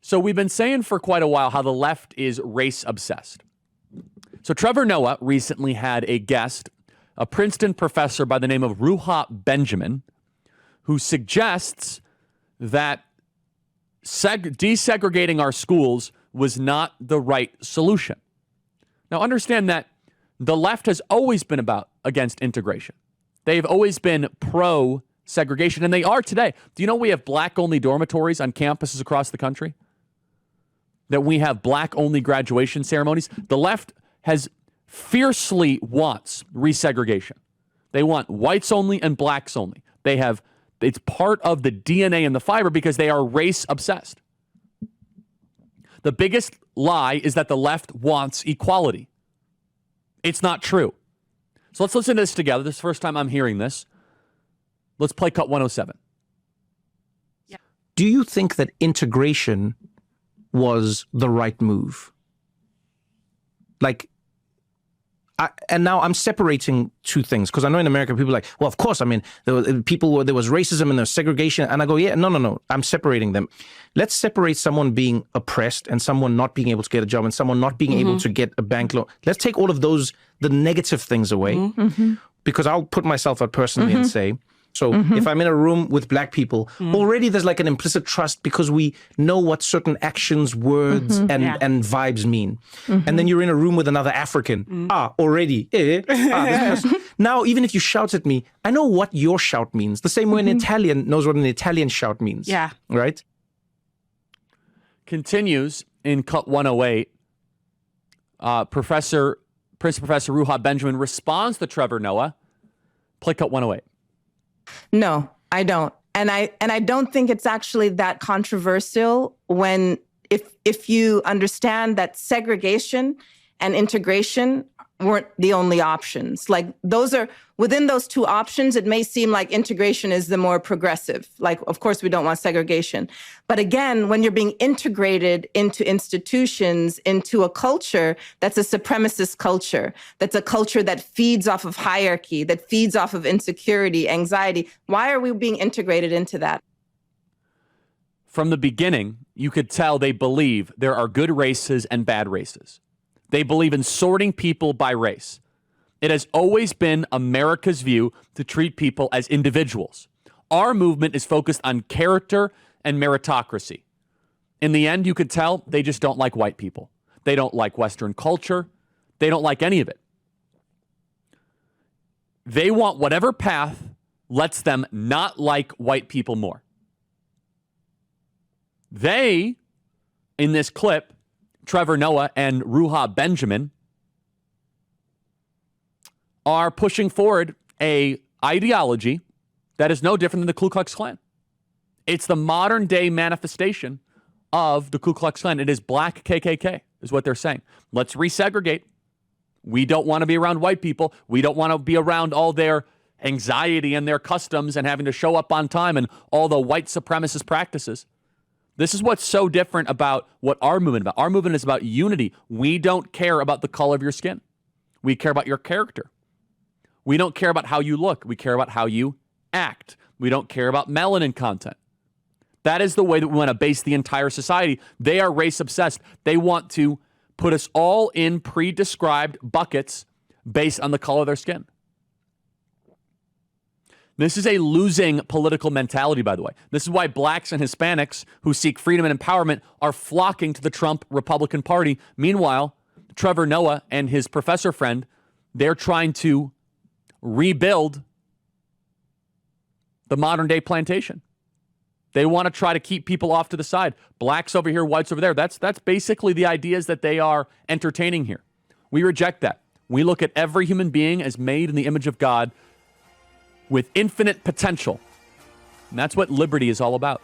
So we've been saying for quite a while how the left is race obsessed. So Trevor Noah recently had a guest, a Princeton professor by the name of Ruha Benjamin, who suggests that desegregating our schools was not the right solution. Now understand that the left has always been against integration. They've always been pro-segregation, and they are today. Do you know we have black-only dormitories on campuses across the country? That we have black-only graduation ceremonies? The left has fiercely wants resegregation. They want whites only and blacks only. It's part of the DNA and the fiber because they are race obsessed. The biggest lie is that the left wants equality. It's not true. So let's listen to this together. This is the first time I'm hearing this. Let's play cut 107. Do you think that integration was the right move? And now I'm separating two things, because I know in America people are like, well, of course, I mean, there was racism and there's segregation. And I go, yeah, no. I'm separating them. Let's separate someone being oppressed and someone not being able to get a job and someone not being able to get a bank loan. Let's take all of those, the negative things away, because I'll put myself out personally and say, so if I'm in a room with black people, already there's like an implicit trust because we know what certain actions, words, and vibes mean. And then you're in a room with another African. Already. Now, even if you shout at me, I know what your shout means. The same way an Italian knows what an Italian shout means. Yeah. Right? Continues in cut 108. Princeton Professor Ruha Benjamin responds to Trevor Noah. Play cut 108. No, I don't. And I don't think it's actually that controversial when if you understand that segregation and integration weren't the only options. Like those are within those two options, it may seem like integration is the more progressive. Like, of course, we don't want segregation. But again, when you're being integrated into institutions, into a culture that's a supremacist culture, that's a culture that feeds off of hierarchy, that feeds off of insecurity, anxiety, why are we being integrated into that? From the beginning, you could tell they believe there are good races and bad races. They believe in sorting people by race. It has always been America's view to treat people as individuals. Our movement is focused on character and meritocracy. In the end, you could tell they just don't like white people. They don't like Western culture. They don't like any of it. They want whatever path lets them not like white people more. They, in this clip, Trevor Noah and Ruha Benjamin, are pushing forward a ideology that is no different than the Ku Klux Klan. It's the modern day manifestation of the Ku Klux Klan. It is black KKK, is what they're saying. Let's resegregate. We don't want to be around white people. We don't want to be around all their anxiety and their customs and having to show up on time and all the white supremacist practices. This is what's so different about what our movement is about. Our movement is about unity. We don't care about the color of your skin. We care about your character. We don't care about how you look. We care about how you act. We don't care about melanin content. That is the way that we want to base the entire society. They are race obsessed. They want to put us all in pre-described buckets based on the color of their skin. This is a losing political mentality, by the way. This is why blacks and Hispanics who seek freedom and empowerment are flocking to the Trump Republican Party. Meanwhile, Trevor Noah and his professor friend, they're trying to rebuild the modern day plantation. They want to try to keep people off to the side. Blacks over here, whites over there. That's basically the ideas that they are entertaining here. We reject that. We look at every human being as made in the image of God with infinite potential. And that's what liberty is all about.